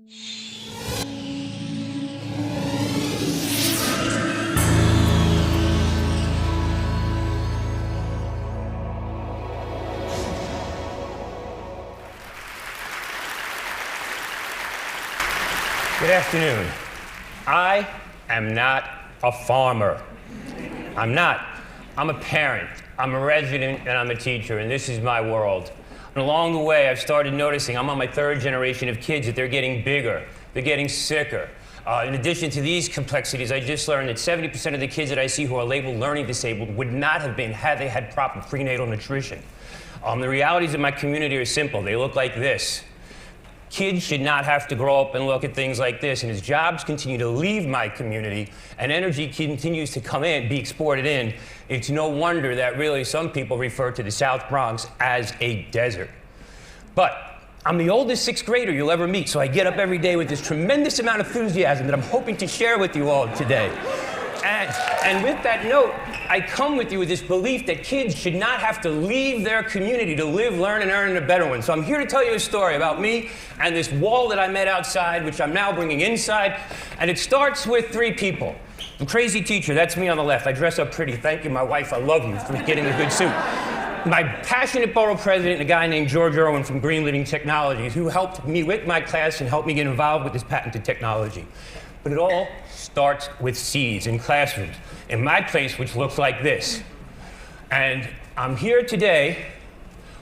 Good afternoon. I am not a farmer. I'm not. I'm a parent. I'm a resident and I'm a teacher, and this is my world. And along the way, I've started noticing, I'm on my third generation of kids, that they're getting bigger, they're getting sicker. In addition to these complexities, I just learned that 70% of the kids that I see who are labeled learning disabled would not have been had they had proper prenatal nutrition. The realities of my community are simple. They look like this. Kids should not have to grow up and look at things like this, and as jobs continue to leave my community and energy continues to come in, be exported in, it's no wonder that really some people refer to the South Bronx as a desert. But I'm the oldest sixth grader you'll ever meet, so I get up every day with this tremendous amount of enthusiasm that I'm hoping to share with you all today. And with that note, I come with you with this belief that kids should not have to leave their community to live, learn, and earn a better one. So I'm here to tell you a story about me and this wall that I met outside, which I'm now bringing inside. And it starts with three people. The crazy teacher, that's me on the left. I dress up pretty. Thank you, my wife. I love you for getting a good suit. My passionate borough president, a guy named George Irwin from Greenery Technologies, who helped me with my class and helped me get involved with this patented technology. But it all starts with seeds in classrooms. In my place, which looks like this. And I'm here today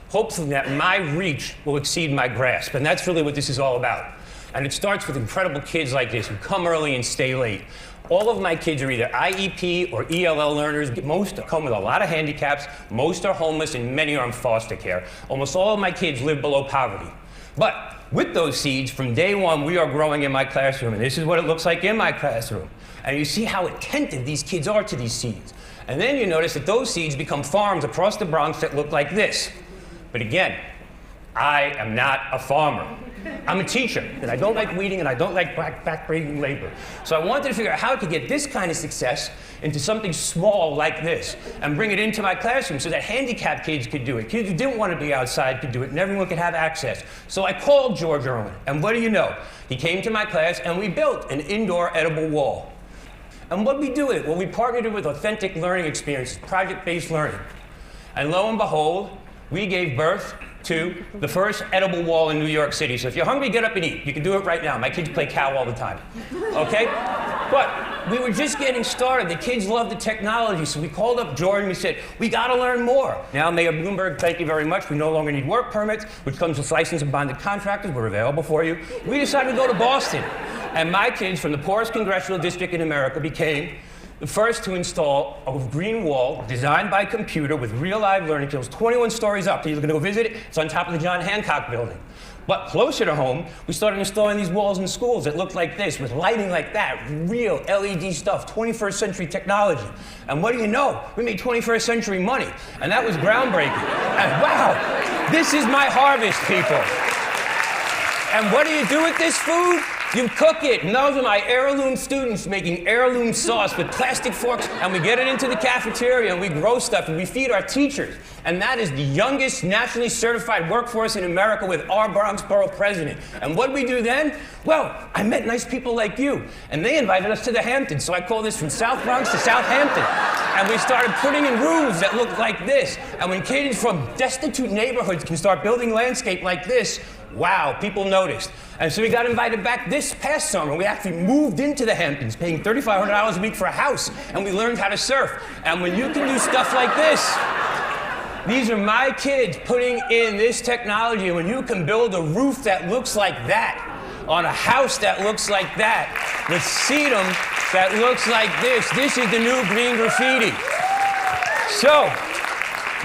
hoping that my reach will exceed my grasp. And that's really what this is all about. And it starts with incredible kids like this who come early and stay late. All of my kids are either IEP or ELL learners. Most come with a lot of handicaps. Most are homeless and many are in foster care. Almost all of my kids live below poverty. But with those seeds, from day one, we are growing in my classroom. And this is what it looks like in my classroom. And you see how attentive these kids are to these seeds. And then you notice that those seeds become farms across the Bronx that look like this. But again, I am not a farmer. I'm a teacher, and I don't like weeding, and I don't like backbreaking labor. So I wanted to figure out how I could get this kind of success into something small like this, and bring it into my classroom so that handicapped kids could do it. Kids who didn't want to be outside could do it, and everyone could have access. So I called George Irwin, and what do you know? He came to my class, and we built an indoor edible wall. And what did we do with it? Well, we partnered it with authentic learning experiences, project-based learning. And lo and behold, we gave birth to the first edible wall in New York City. So if you're hungry, get up and eat. You can do it right now. My kids play cow all the time, okay? But we were just getting started. The kids love the technology, so we called up George and we said, we gotta learn more. Now, Mayor Bloomberg, thank you very much. We no longer need work permits, which comes with licensed and bonded contractors. We're available for you. We decided to go to Boston. And my kids from the poorest congressional district in America became the first to install a green wall designed by computer with real live learning tools, 21 stories up. So you're going to go visit it. It's on top of the John Hancock building. But closer to home, we started installing these walls in schools that looked like this, with lighting like that, real LED stuff, 21st century technology. And what do you know? We made 21st century money. And that was groundbreaking. And wow, this is my harvest, people. And what do you do with this food? You cook it, and those are my heirloom students making heirloom sauce with plastic forks, and we get it into the cafeteria, and we grow stuff, and we feed our teachers. And that is the youngest nationally certified workforce in America with our Bronx Borough president. And what did we do then? Well, I met nice people like you, and they invited us to the Hamptons, so I call this from South Bronx to Southampton. And we started putting in roofs that looked like this. And when kids from destitute neighborhoods can start building landscape like this, wow, people noticed. And so we got invited back this past summer. We actually moved into the Hamptons, paying $3,500 a week for a house, and we learned how to surf. And when you can do stuff like this, these are my kids putting in this technology. And when you can build a roof that looks like that, on a house that looks like that, with sedum that looks like this is the new green graffiti. So,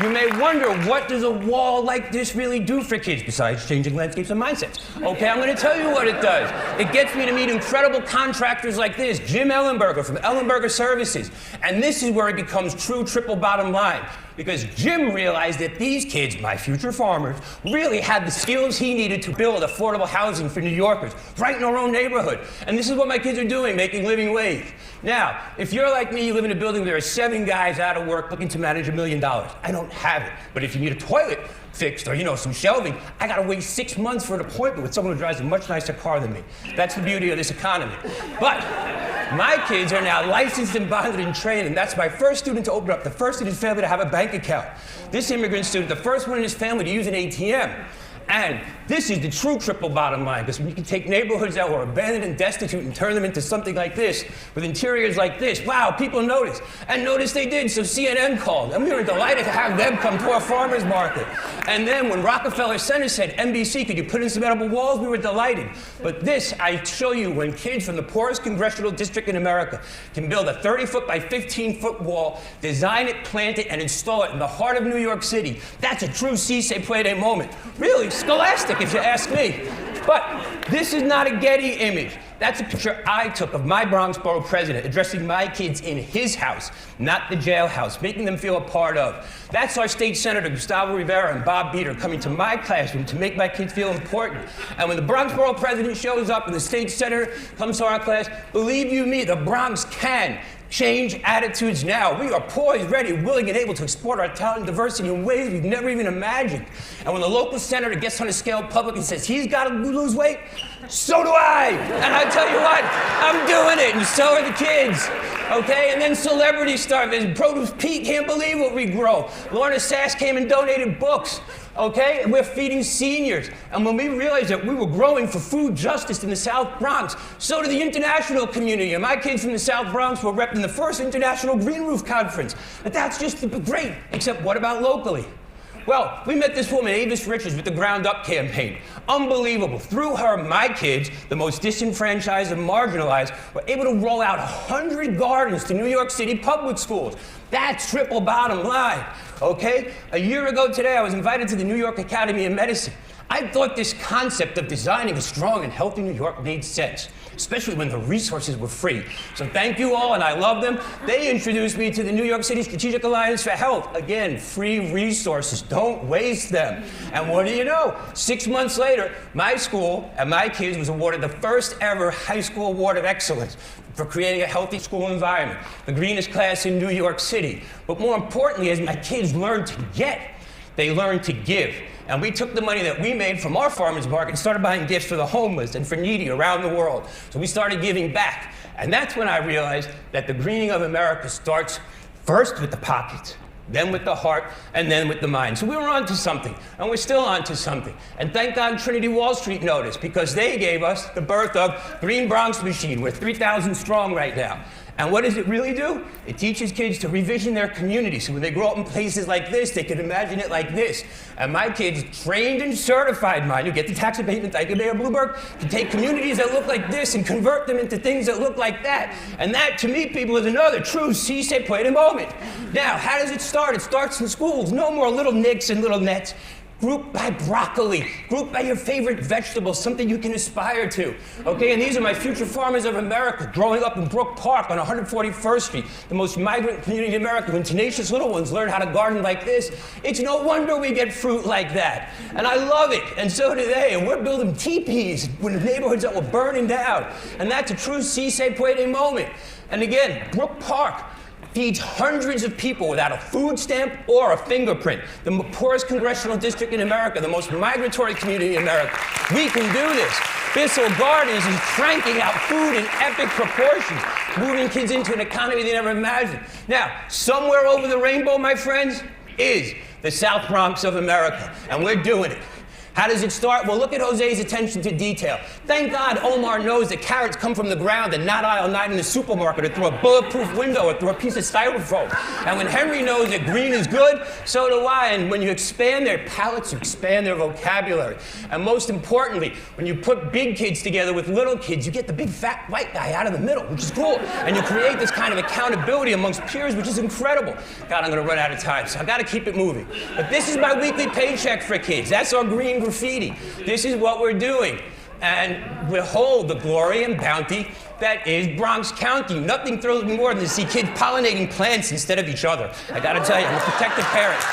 you may wonder, what does a wall like this really do for kids besides changing landscapes and mindsets? Okay, I'm going to tell you what it does. It gets me to meet incredible contractors like this, Jim Ellenberger from Ellenberger Services. And this is where it becomes true triple bottom line. Because Jim realized that these kids, my future farmers, really had the skills he needed to build affordable housing for New Yorkers, right in our own neighborhood. And this is what my kids are doing, making living wage. Now, if you're like me, you live in a building where there are 7 guys out of work looking to manage $1 million. I know don't have it. But if you need a toilet fixed or, some shelving, I gotta wait 6 months for an appointment with someone who drives a much nicer car than me. That's the beauty of this economy. But my kids are now licensed and bonded and trained, and that's my first student to open up, the first in his family to have a bank account. This immigrant student, the first one in his family to use an ATM. And this is the true triple bottom line, because when you can take neighborhoods that were abandoned and destitute and turn them into something like this, with interiors like this, wow, people noticed. And notice they did, so CNN called. And we were delighted to have them come to our farmers market. And then when Rockefeller Center said, NBC, could you put in some edible walls? We were delighted. But this, I show you, when kids from the poorest congressional district in America can build a 30-foot by 15-foot wall, design it, plant it, and install it in the heart of New York City, that's a true si se puede moment. Really scholastic, if you ask me. But this is not a Getty image. That's a picture I took of my Bronx borough president addressing my kids in his house, not the jailhouse, making them feel a part of. That's our state senator, Gustavo Rivera and Bob Beater, coming to my classroom to make my kids feel important. And when the Bronx borough president shows up and the state senator comes to our class, believe you me, the Bronx can change attitudes now. We are poised, ready, willing, and able to export our talent and diversity in ways we've never even imagined. And when the local senator gets on a scale public and says he's got to lose weight, so do I. And I tell you what, I'm doing it, and so are the kids. Okay, and then celebrities start visiting. Produce Pete can't believe what we grow. Lorna Sass came and donated books. Okay, and we're feeding seniors. And when we realized that we were growing for food justice in the South Bronx, so did the international community. And my kids from the South Bronx were repping the first International Green Roof Conference. But that's just great, except what about locally? Well, we met this woman, Avis Richards, with the Ground Up campaign. Unbelievable. Through her, my kids, the most disenfranchised and marginalized, were able to roll out 100 gardens to New York City public schools. That's triple bottom line, okay? A year ago today, I was invited to the New York Academy of Medicine. I thought this concept of designing a strong and healthy New York made sense, especially when the resources were free. So thank you all, and I love them. They introduced me to the New York City Strategic Alliance for Health. Again, free resources, don't waste them. And what do you know? 6 months later, my school and my kids was awarded the first ever high school award of excellence for creating a healthy school environment, the greenest class in New York City. But more importantly, as my kids learned to get, they learned to give. And we took the money that we made from our farmers market and started buying gifts for the homeless and for needy around the world. So we started giving back. And that's when I realized that the greening of America starts first with the pockets, then with the heart, and then with the mind. So we were on to something, and we're still on to something. And thank God Trinity Wall Street noticed, because they gave us the birth of Green Bronx Machine. We're 3,000 strong right now. And what does it really do? It teaches kids to revision their community, so when they grow up in places like this, they can imagine it like this. And my kids, trained and certified, mind you, get the tax abatement, thank you, Mayor Bloomberg, can take communities that look like this and convert them into things that look like that. And that, to me, people, is another true si se puede moment. Now, how does it start? It starts in schools. No more little nicks and little nets. Group by broccoli, group by your favorite vegetable, something you can aspire to. Okay, and these are my future farmers of America, growing up in Brook Park on 141st Street, the most migrant community in America. When tenacious little ones learn how to garden like this, it's no wonder we get fruit like that. And I love it, and so do they. And we're building teepees in the neighborhoods that were burning down. And that's a true si se puede moment. And again, Brook Park feeds hundreds of people without a food stamp or a fingerprint. The poorest congressional district in America, the most migratory community in America. We can do this. Bissell Gardens is cranking out food in epic proportions, moving kids into an economy they never imagined. Now, somewhere over the rainbow, my friends, is the South Bronx of America, and we're doing it. How does it start? Well, look at Jose's attention to detail. Thank God Omar knows that carrots come from the ground and not aisle 9 in the supermarket or through a bulletproof window or through a piece of styrofoam. And when Henry knows that green is good, so do I. And when you expand their palates, you expand their vocabulary. And most importantly, when you put big kids together with little kids, you get the big fat white guy out of the middle, which is cool. And you create this kind of accountability amongst peers, which is incredible. God, I'm gonna run out of time, so I gotta keep it moving. But this is my weekly paycheck for kids. That's our green graffiti. This is what we're doing. And behold the glory and bounty that is Bronx County. Nothing thrills me more than to see kids pollinating plants instead of each other. I gotta tell you, I'm a protective parent.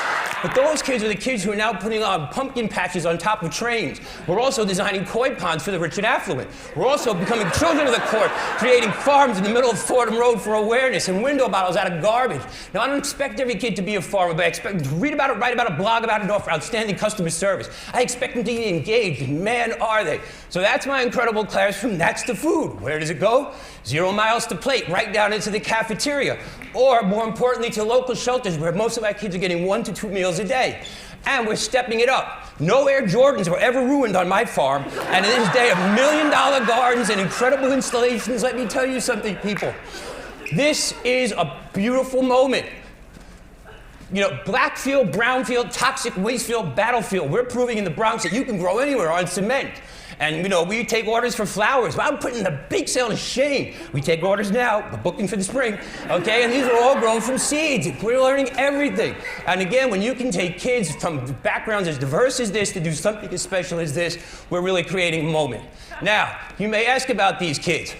But those kids are the kids who are now putting on pumpkin patches on top of trains. We're also designing koi ponds for the rich and affluent. We're also becoming children of the court, creating farms in the middle of Fordham Road for awareness and window bottles out of garbage. Now, I don't expect every kid to be a farmer, but I expect them to read about it, write about it, blog about it, offer outstanding customer service. I expect them to be engaged, and man, are they. So that's my incredible classroom. That's the food. Where does it go? 0 miles to plate, right down into the cafeteria. Or, more importantly, to local shelters where most of our kids are getting 1 to 2 meals a day. And we're stepping it up. No Air Jordans were ever ruined on my farm. And in this day of $1 million gardens and incredible installations, let me tell you something, people. This is a beautiful moment. You know, black field, brown field, toxic waste field, battlefield. We're proving in the Bronx that you can grow anywhere on cement. And, you know, we take orders for flowers. Well, I'm putting the big sale to shame. We take orders now, we're booking for the spring, okay? And these are all grown from seeds. We're learning everything. And again, when you can take kids from backgrounds as diverse as this to do something as special as this, we're really creating a moment. Now, you may ask about these kids.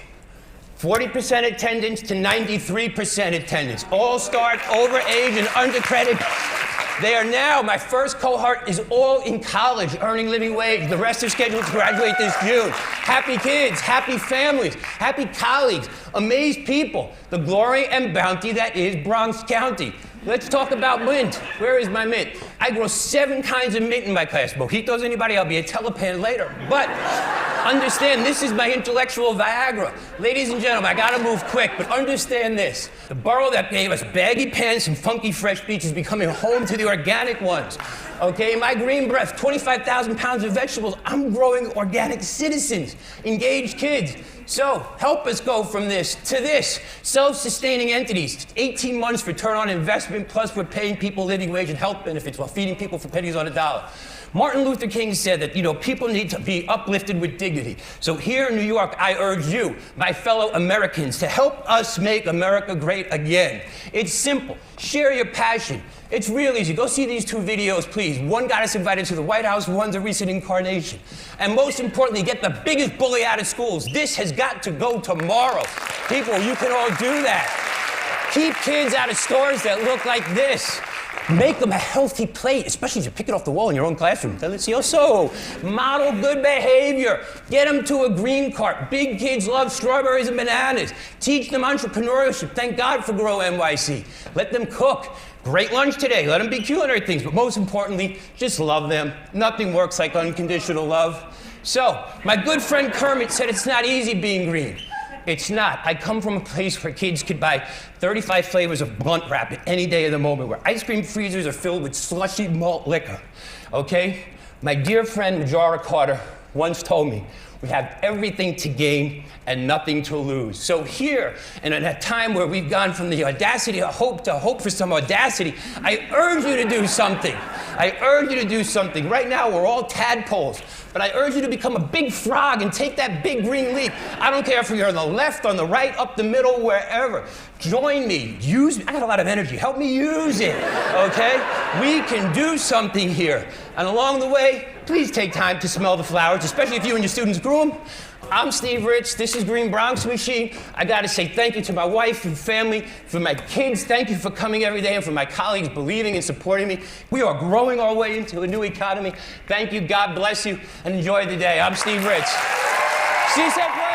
40% attendance to 93% attendance. All start over age and undercredited. They are now, my first cohort is all in college, earning living wage. The rest are scheduled to graduate this June. Happy kids, happy families, happy colleagues, amazed people. The glory and bounty that is Bronx County. Let's talk about mint. Where is my mint? I grow 7 kinds of mint in my class. Mojitos, anybody? I'll be a telepan later. But understand, this is my intellectual Viagra. Ladies and gentlemen, I gotta move quick, but understand this. The borough that gave us baggy pants and funky fresh beach is becoming home to the organic ones. Okay, my green breath, 25,000 pounds of vegetables. I'm growing organic citizens, engaged kids. So help us go from this to this. Self-sustaining entities, 18 months return on investment, plus we're paying people living wage and health benefits while feeding people for pennies on a dollar. Martin Luther King said that, you know, people need to be uplifted with dignity. So here in New York, I urge you, my fellow Americans, to help us make America great again. It's simple. Share your passion. It's real easy. Go see these 2 videos, please. One got us invited to the White House, one's a recent incarnation. And most importantly, get the biggest bully out of schools. This has got to go tomorrow. People, you can all do that. Keep kids out of stores that look like this. Make them a healthy plate, especially if you pick it off the wall in your own classroom. Delicioso. Model good behavior. Get them to a green cart. Big kids love strawberries and bananas. Teach them entrepreneurship. Thank God for Grow NYC. Let them cook. Great lunch today. Let them be culinary things. But most importantly, just love them. Nothing works like unconditional love. So, my good friend Kermit said it's not easy being green. It's not. I come from a place where kids could buy 35 flavors of blunt wrap at any day of the moment, where ice cream freezers are filled with slushy malt liquor, okay? My dear friend Majora Carter once told me, we have everything to gain and nothing to lose. So here, and at a time where we've gone from the audacity of hope to hope for some audacity, I urge you to do something. I urge you to do something. Right now, we're all tadpoles, but I urge you to become a big frog and take that big green leap. I don't care if you're on the left, on the right, up the middle, wherever. Join me. Use me. I got a lot of energy. Help me use it, okay? We can do something here. And along the way, please take time to smell the flowers, especially if you and your students grew them. I'm Steve Ritz. This is Green Bronx Machine. I got to say thank you to my wife and family, for my kids. Thank you for coming every day, and for my colleagues believing and supporting me. We are growing our way into a new economy. Thank you. God bless you, and enjoy the day. I'm Steve Ritz. See you soon.